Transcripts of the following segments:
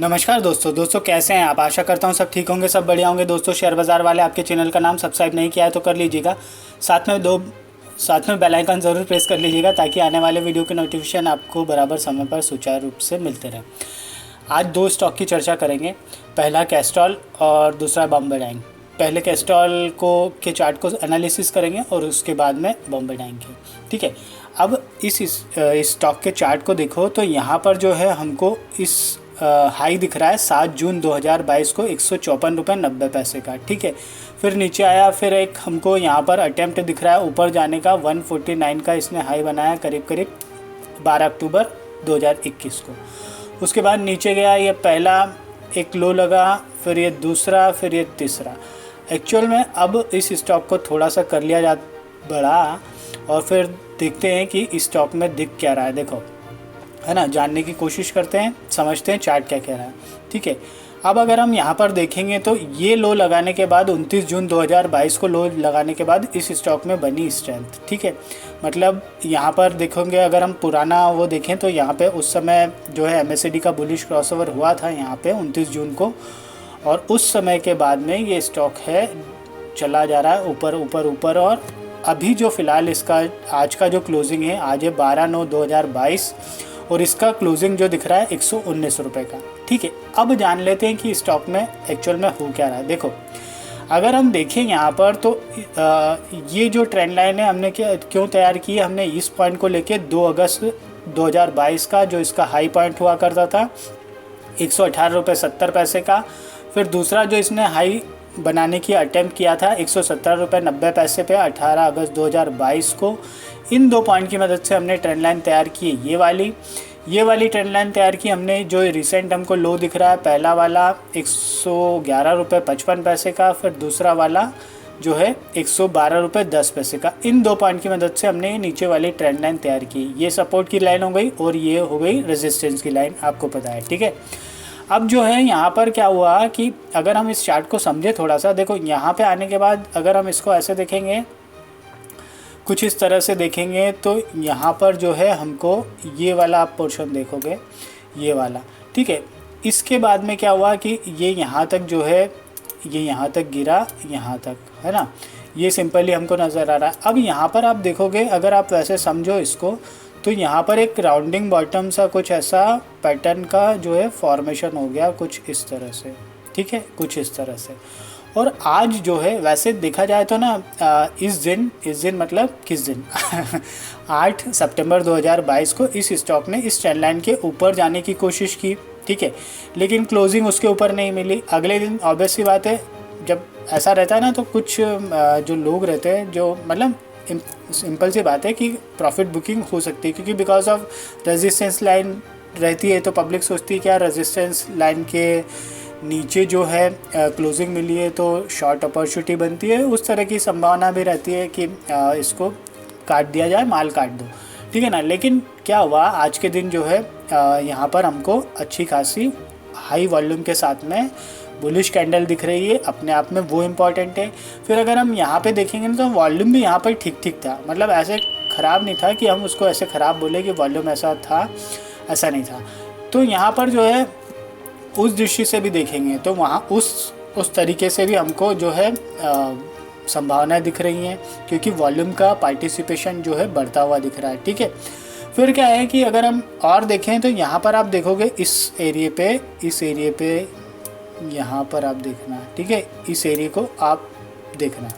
नमस्कार दोस्तों कैसे हैं आप। आशा करता हूं सब ठीक होंगे, सब बढ़िया होंगे। दोस्तों शेयर बाज़ार वाले आपके चैनल का नाम सब्सक्राइब नहीं किया है तो कर लीजिएगा। साथ में बेल आइकन ज़रूर प्रेस कर लीजिएगा ताकि आने वाले वीडियो के नोटिफिकेशन आपको बराबर समय पर सुचारू रूप से मिलते रहें। आज दो स्टॉक की चर्चा करेंगे, पहला कैस्ट्रॉल और दूसरा बॉम्बे डाइंग। पहले कैस्ट्रॉल को के चार्ट को एनालिसिस करेंगे और उसके बाद में बॉम्बे डाइंग के। ठीक है, अब इस स्टॉक के चार्ट को देखो तो यहाँ पर जो है हमको इस हाई दिख रहा है 7 जून 2022 को 154 रुपये 90 पैसे का। ठीक है, फिर नीचे आया, फिर एक हमको यहाँ पर अटेम्प्ट दिख रहा है ऊपर जाने का 149 का इसने हाई बनाया करीब करीब 12 अक्टूबर 2021 को। उसके बाद नीचे गया, ये पहला एक लो लगा, फिर ये दूसरा, फिर ये तीसरा। एक्चुअल में अब इस स्टॉक को थोड़ा सा कर लिया जा बढ़ा और फिर देखते हैं कि इस स्टॉक में दिख क्या रहा है। देखो है ना, जानने की कोशिश करते हैं, समझते हैं चार्ट क्या कह रहा है। ठीक है, अब अगर हम यहाँ पर देखेंगे तो ये लो लगाने के बाद 29 जून 2022 को लो लगाने के बाद इस स्टॉक में बनी स्ट्रेंथ। ठीक है, मतलब यहाँ पर देखोगे, अगर हम पुराना वो देखें तो यहाँ पे उस समय जो है MACD का बुलिश क्रॉसओवर हुआ था यहाँ पे 29 जून को, और उस समय के बाद में ये स्टॉक है चला जा रहा है ऊपर ऊपर ऊपर। और अभी जो फ़िलहाल इसका आज का जो क्लोजिंग है, आज है 12/9/2022 और इसका क्लोजिंग जो दिख रहा है 119 रुपये का। ठीक है, अब जान लेते हैं कि स्टॉक में एक्चुअल में हो क्या रहा है। देखो अगर हम देखें यहाँ पर तो ये जो ट्रेंड लाइन है हमने क्यों तैयार की है, हमने इस पॉइंट को लेके 2 अगस्त 2022 का जो इसका हाई पॉइंट हुआ करता था 118 रुपये 70 पैसे का, फिर दूसरा जो इसने हाई बनाने की अटेम्प्ट किया था 117 रुपये 90 पैसे पे 18 अगस्त 2022 को। इन दो पॉइंट की मदद से हमने ट्रेंड लाइन तैयार की है। ये वाली ट्रेंड लाइन तैयार की हमने, जो रिसेंट हमको लो दिख रहा है पहला वाला 111 रुपये 55 पैसे का, फिर दूसरा वाला जो है 112 रुपये 10 पैसे का। इन दो पॉइंट की मदद से हमने नीचे वाली ट्रेंड लाइन तैयार की। ये सपोर्ट की लाइन हो गई और ये हो गई रेजिस्टेंस की लाइन, आपको पता है। ठीक है, अब जो है यहाँ पर क्या हुआ कि अगर हम इस चार्ट को समझे थोड़ा सा, देखो यहाँ पे आने के बाद अगर हम इसको ऐसे देखेंगे, कुछ इस तरह से देखेंगे तो यहाँ पर जो है हमको ये वाला आप पोर्शन देखोगे, ये वाला। ठीक है, इसके बाद में क्या हुआ कि ये यहाँ तक जो है, ये यहाँ तक गिरा, यहाँ तक, है ना, ये सिंपली हमको नज़र आ रहा है। अब यहाँ पर आप देखोगे, अगर आप वैसे समझो इसको, तो यहाँ पर एक राउंडिंग बॉटम सा कुछ ऐसा पैटर्न का जो है फॉर्मेशन हो गया कुछ इस तरह से। ठीक है, कुछ इस तरह से। और आज जो है वैसे देखा जाए तो ना इस दिन मतलब किस दिन 8 सितंबर 2022 को इस स्टॉक ने इस ट्रेंड लाइन के ऊपर जाने की कोशिश की। ठीक है, लेकिन क्लोजिंग उसके ऊपर नहीं मिली। अगले दिन ऑब्वियस सी बात है, जब ऐसा रहता है ना तो कुछ जो लोग रहते हैं, जो मतलब सिंपल सी बात है कि प्रॉफिट बुकिंग हो सकती है, क्योंकि बिकॉज ऑफ रेजिस्टेंस लाइन रहती है तो पब्लिक सोचती है क्या रेजिस्टेंस लाइन के नीचे जो है क्लोजिंग मिली है तो शॉर्ट अपॉर्चुनिटी बनती है। उस तरह की संभावना भी रहती है कि इसको काट दिया जाए, माल काट दो। ठीक है ना, लेकिन क्या हुआ आज के दिन जो है यहाँ पर हमको अच्छी खासी हाई वॉल्यूम के साथ में बुलिश कैंडल दिख रही है, अपने आप में वो इम्पॉर्टेंट है। फिर अगर हम यहाँ पे देखेंगे तो वॉल्यूम भी यहाँ पर ठीक था, मतलब ऐसे ख़राब नहीं था कि हम उसको ऐसे ख़राब बोले कि वॉल्यूम ऐसा था, ऐसा नहीं था। तो यहाँ पर जो है उस दृष्टि से भी देखेंगे तो वहाँ उस तरीके से भी हमको जो है संभावनाएं दिख रही हैं, क्योंकि वॉल्यूम का पार्टिसिपेशन जो है बढ़ता हुआ दिख रहा है। ठीक है, फिर क्या है कि अगर हम और देखें तो यहाँ पर आप देखोगे इस एरिए पे यहाँ पर आप देखना। ठीक है, इस एरिए को आप देखना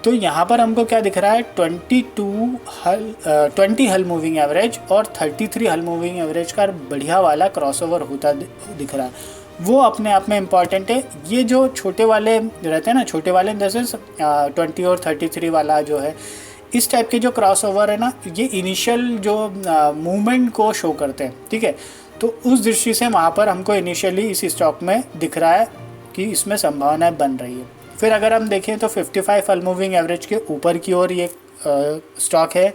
तो यहाँ पर हमको क्या दिख रहा है 20 हल मूविंग एवरेज और 33 हल मूविंग एवरेज का बढ़िया वाला क्रॉसओवर होता दिख रहा है। वो अपने आप में इम्पॉर्टेंट है। ये जो छोटे वाले रहते हैं ना, छोटे वाले जैसे 20 और 33 वाला जो है, इस टाइप के जो क्रॉसओवर है ना, ये इनिशियल जो मूवमेंट को शो करते हैं। ठीक है, तो उस दृष्टि से वहाँ पर हमको इनिशियली इस स्टॉक में दिख रहा है कि इसमें संभावनाएं बन रही है। फिर अगर हम देखें तो 55 हल मूविंग एवरेज के ऊपर की ओर ये स्टॉक है,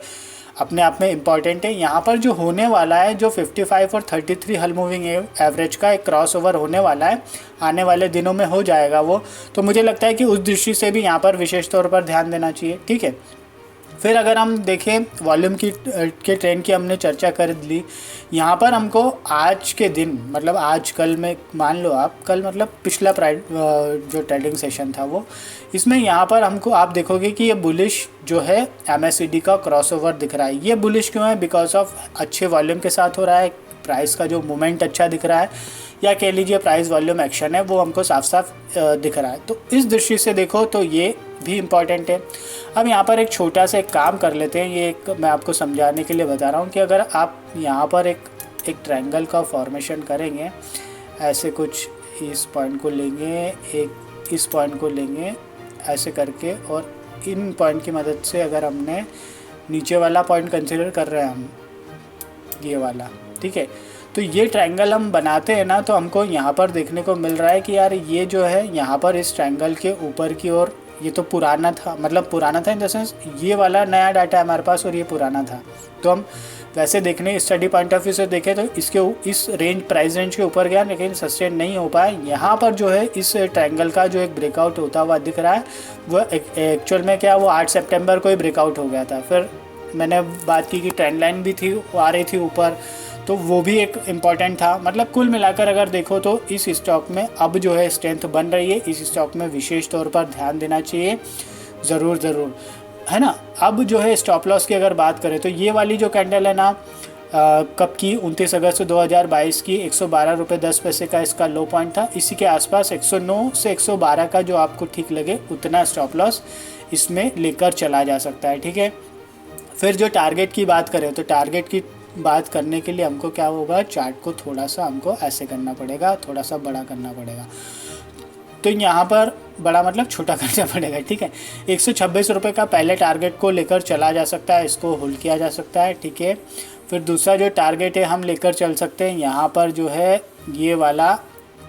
अपने आप में इम्पॉर्टेंट है। यहाँ पर जो होने वाला है, जो 55 और 33 हल मूविंग एवरेज का एक क्रॉसओवर होने वाला है, आने वाले दिनों में हो जाएगा वो। तो मुझे लगता है कि उस दृष्टि से भी यहाँ पर विशेष तौर पर ध्यान देना चाहिए। ठीक है, फिर अगर हम देखें वॉल्यूम की के ट्रेंड की हमने चर्चा कर ली। यहाँ पर हमको आज के दिन मतलब आज कल में मान लो आप कल मतलब पिछला जो ट्रेडिंग सेशन था वो, इसमें यहाँ पर हमको आप देखोगे कि ये बुलिश जो है MACD का क्रॉसओवर दिख रहा है। ये बुलिश क्यों है? बिकॉज ऑफ अच्छे वॉल्यूम के साथ हो रहा है, प्राइस का जो मूवमेंट अच्छा दिख रहा है, या कह लीजिए प्राइस वॉल्यूम एक्शन है वो हमको साफ साफ दिख रहा है। तो इस दृष्टि से देखो तो ये भी इम्पॉर्टेंट है। अब यहाँ पर एक छोटा सा एक काम कर लेते हैं, ये एक मैं आपको समझाने के लिए बता रहा हूँ कि अगर आप यहाँ पर एक ट्रायंगल का फॉर्मेशन करेंगे, ऐसे कुछ इस पॉइंट को लेंगे, एक इस पॉइंट को लेंगे ऐसे करके, और इन पॉइंट की मदद से अगर हमने नीचे वाला पॉइंट कंसिडर कर रहे हैं हम ये वाला, ठीक है, तो ये ट्रायंगल हम बनाते हैं ना, तो हमको यहाँ पर देखने को मिल रहा है कि यार ये जो है यहाँ पर इस ट्रायंगल के ऊपर की ओर, ये तो पुराना था, मतलब पुराना था इन द सेंस ये वाला नया डाटा है हमारे पास और ये पुराना था। तो हम वैसे देखने स्टडी पॉइंट ऑफ व्यू से देखें तो इस रेंज प्राइस रेंज के ऊपर गया लेकिन सस्टेन नहीं हो पाया। यहाँ पर जो है इस ट्रायंगल का जो एक ब्रेकआउट होता हुआ दिख रहा है वो एक्चुअल में क्या वो 8 सितंबर को ही ब्रेकआउट हो गया था। फिर मैंने बात की कि ट्रेंड लाइन भी थी, आ रही थी ऊपर, तो वो भी एक इम्पॉर्टेंट था। मतलब कुल मिलाकर अगर देखो तो इस स्टॉक में अब जो है स्ट्रेंथ बन रही है, इस स्टॉक में विशेष तौर पर ध्यान देना चाहिए ज़रूर है ना। अब जो है स्टॉप लॉस की अगर बात करें तो ये वाली जो कैंडल है ना कब की 29 अगस्त 2022 की 112 रुपये 10 पैसे का इसका लो पॉइंट था। इसी के आसपास 109 से 112 का जो आपको ठीक लगे उतना स्टॉप लॉस इसमें लेकर चला जा सकता है, ठीक है। फिर जो टारगेट की बात करें तो टारगेट की बात करने के लिए हमको क्या होगा, चार्ट को थोड़ा सा हमको ऐसे करना पड़ेगा, थोड़ा सा बड़ा करना पड़ेगा। तो यहाँ पर बड़ा मतलब छोटा करना पड़ेगा, ठीक है। 126 रुपये का पहले टारगेट को लेकर चला जा सकता है, इसको होल्ड किया जा सकता है, ठीक है। फिर दूसरा जो टारगेट है हम लेकर चल सकते हैं यहाँ पर जो है ये वाला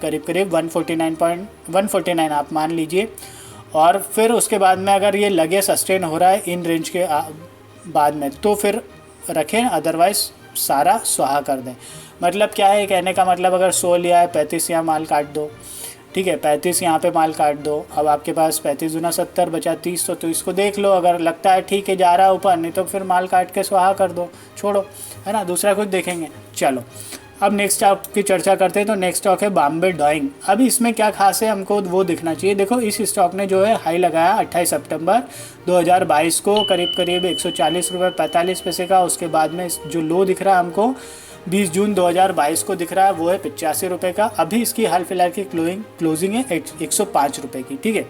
करीब करीब 149 आप मान लीजिए। और फिर उसके बाद में अगर ये लगे सस्टेन हो रहा है इन रेंज के बाद में तो फिर रखें, अदरवाइज़ सारा सुहा कर दें। मतलब क्या है कहने का मतलब, अगर 100 लिया है 35 यहाँ माल काट दो, ठीक है, 35 यहाँ पे माल काट दो। अब आपके पास 35 दूना 70 बचा 30, तो इसको देख लो, अगर लगता है ठीक है जा रहा है ऊपर, नहीं तो फिर माल काट के सुहा कर दो, छोड़ो, है ना, दूसरा कुछ देखेंगे। चलो अब नेक्स्ट स्टॉक की चर्चा करते हैं। तो नेक्स्ट स्टॉक है बॉम्बे डाइंग। अभी इसमें क्या खास है हमको वो दिखना चाहिए। देखो इस स्टॉक ने जो है हाई लगाया 28 सितंबर 2022 को करीब करीब 140 रुपये 45 पैसे का। उसके बाद में जो लो दिख रहा है हमको 20 जून 2022 को दिख रहा है वो है 85 रुपये का। अभी इसकी हाल फिलहाल की क्लोजिंग है 105 रुपये की, ठीक है।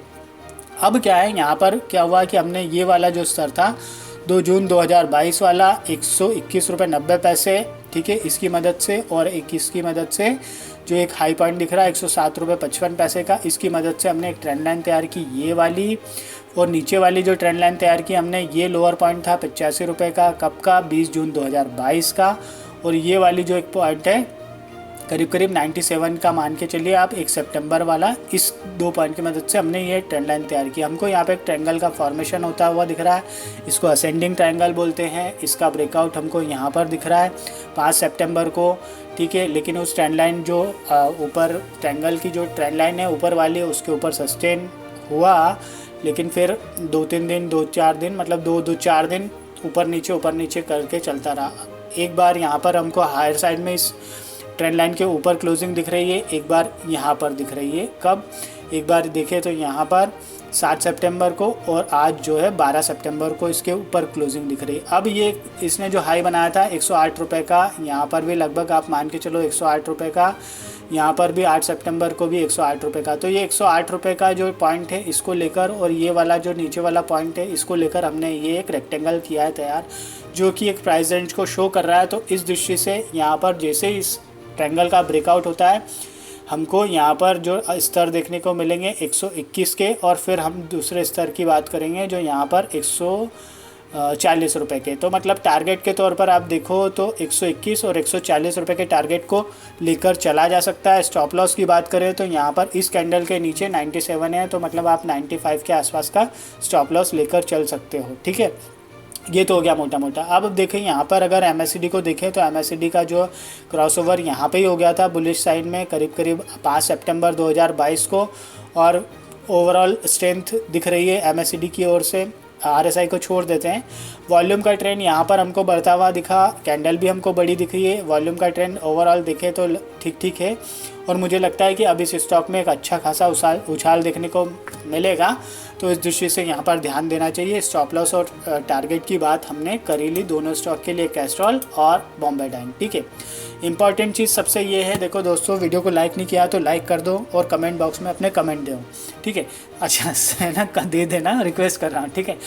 अब क्या है यहाँ पर क्या हुआ कि हमने ये वाला जो स्तर था 2 जून 2022 वाला 121 रुपये 90 पैसे, ठीक है, इसकी मदद से, और 21 की मदद से जो एक हाई पॉइंट दिख रहा है 107 रुपये 55 पैसे का, इसकी मदद से हमने एक ट्रेंड लाइन तैयार की ये वाली। और नीचे वाली जो ट्रेंड लाइन तैयार की हमने, ये लोअर पॉइंट था 85 रुपये का, कब का, 20 जून 2022 का। और ये वाली जो एक पॉइंट है करीब करीब 97 का मान के चलिए आप, 1 सितंबर वाला। इस 2 पॉइंट की मदद से हमने ये ट्रेंड लाइन तैयार की। हमको यहाँ पे एक ट्रायंगल का फॉर्मेशन होता हुआ दिख रहा है, इसको असेंडिंग ट्रायंगल बोलते हैं। इसका ब्रेकआउट हमको यहाँ पर दिख रहा है 5 सितंबर को, ठीक है। लेकिन उस ट्रेंड लाइन जो ऊपर ट्रायंगल की जो ट्रेंड लाइन है ऊपर वाली, उसके ऊपर सस्टेन हुआ, लेकिन फिर 2-3 दिन 2-4 दिन मतलब 2-4 दिन ऊपर नीचे करके चलता रहा। एक बार यहाँ पर हमको हायर साइड में इस ट्रेंड लाइन के ऊपर क्लोजिंग दिख रही है, एक बार यहाँ पर दिख रही है। कब? एक बार देखें तो यहाँ पर 7 सितंबर को, और आज जो है 12 सितंबर को इसके ऊपर क्लोजिंग दिख रही है। अब ये इसने जो हाई बनाया था 108 रुपये का, यहाँ पर भी लगभग आप मान के चलो 108 रुपये का, यहाँ पर भी 8 सितंबर को भी 108 रुपये का। तो ये 108 रुपये का जो पॉइंट है इसको लेकर, और ये वाला जो नीचे वाला पॉइंट है इसको लेकर हमने ये एक रेक्टेंगल किया है तैयार, जो कि एक प्राइस रेंज को शो कर रहा है। तो इस दृष्टि से यहाँ पर जैसे इस ट्रायंगल का ब्रेकआउट होता है हमको यहाँ पर जो स्तर देखने को मिलेंगे 121 के, और फिर हम दूसरे स्तर की बात करेंगे जो यहाँ पर 140 रुपये के। तो मतलब टारगेट के तौर पर आप देखो तो 121 और 140 रुपये के टारगेट को लेकर चला जा सकता है। स्टॉप लॉस की बात करें तो यहाँ पर इस कैंडल के नीचे 97 है, तो मतलब आप 95 के आसपास का स्टॉप लॉस लेकर चल सकते हो, ठीक है। ये तो हो गया मोटा मोटा। अब देखें यहाँ पर अगर MACD को देखें तो MACD का जो क्रॉसओवर यहाँ पे ही हो गया था बुलिश साइड में करीब करीब 5 सितंबर 2022 को, और ओवरऑल स्ट्रेंथ दिख रही है MACD की ओर से RSI को छोड़ देते हैं। वॉल्यूम का ट्रेंड यहाँ पर हमको बढ़ता हुआ दिखा, कैंडल भी हमको बड़ी दिख रही है। वॉल्यूम का ट्रेंड ओवरऑल देखें तो ठीक ठीक है और मुझे लगता है कि अब इस स्टॉक में एक अच्छा खासा उछाल देखने को मिलेगा। तो इस दृष्टि से यहाँ पर ध्यान देना चाहिए। स्टॉप लॉस और टारगेट की बात हमने करी ली दोनों स्टॉक के लिए, कैस्ट्रॉल और बॉम्बे डाइंग। ठीक है, इंपॉर्टेंट चीज़ सबसे ये है, देखो दोस्तों वीडियो को लाइक नहीं किया तो लाइक कर दो और कमेंट बॉक्स में अपने कमेंट दो। ठीक है, अच्छा है ना, दे देना, रिक्वेस्ट कर रहा हूँ। ठीक है,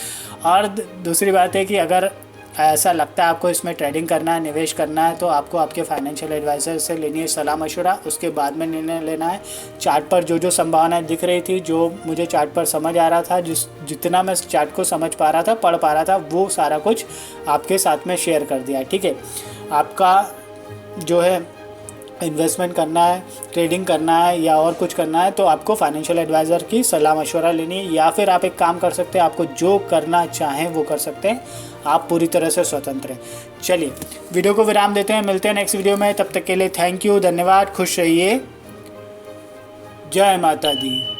और दूसरी बात है कि अगर ऐसा लगता है आपको इसमें ट्रेडिंग करना है, निवेश करना है, तो आपको आपके फाइनेंशियल एडवाइज़र से लेनी है सलाह मशवरा, उसके बाद में निर्णय लेना है। चार्ट पर जो जो संभावनाएं दिख रही थी, जो मुझे चार्ट पर समझ आ रहा था, जितना मैं चार्ट को समझ पा रहा था, पढ़ पा रहा था, वो सारा कुछ आपके साथ में शेयर कर दिया। ठीक है, आपका जो है इन्वेस्टमेंट करना है, ट्रेडिंग करना है या और कुछ करना है, तो आपको फाइनेंशियल एडवाइज़र की सलाह मशवरा लेनी है, या फिर आप एक काम कर सकते हैं, आपको जो करना चाहें वो कर सकते हैं, आप पूरी तरह से स्वतंत्र हैं। चलिए वीडियो को विराम देते हैं, मिलते हैं नेक्स्ट वीडियो में। तब तक के लिए थैंक यू, धन्यवाद, खुश रहिए, जय माता दी।